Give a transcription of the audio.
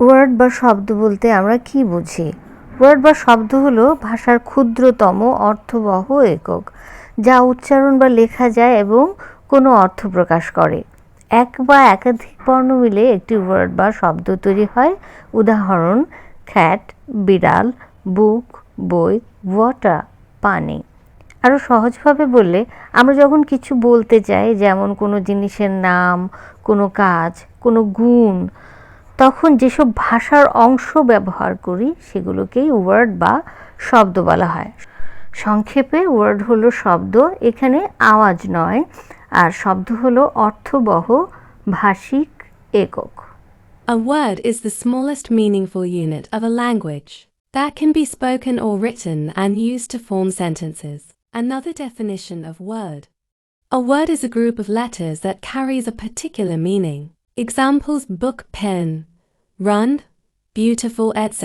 Word বা শব্দ বলতে আমরা কি বুঝি? ওয়ার্ড বা শব্দ হলো ভাষার ক্ষুদ্রতম অর্থবহ একক, যা উচ্চারণ বা লেখা যায় এবং কোনো অর্থ প্রকাশ করে। এক বা একাধিক বর্ণ মিলে একটি ওয়ার্ড বা শব্দ তৈরি হয়। উদাহরণ: খ্যাট, বিড়াল; বুক, বই; ওয়াটার, পানি। আরও সহজভাবে বললে, আমরা যখন কিছু বলতে চাই, যেমন কোনো জিনিসের নাম, কোনো কাজ, কোনো গুণ, তখন যেসব ভাষার অংশ ব্যবহার করি সেগুলোকেই ওয়ার্ড বা শব্দ বলা হয়। সংক্ষেপে ওয়ার্ড হলো শব্দ, এখানে আওয়াজ নয়, আর শব্দ হলো অর্থবহ ভাষিক একক। A word is the smallest meaningful unit of a language that can be spoken or written and used to form sentences. Another definition of word. A word is a group of letters that carries a particular meaning. Examples: book, pen, run, beautiful, etc.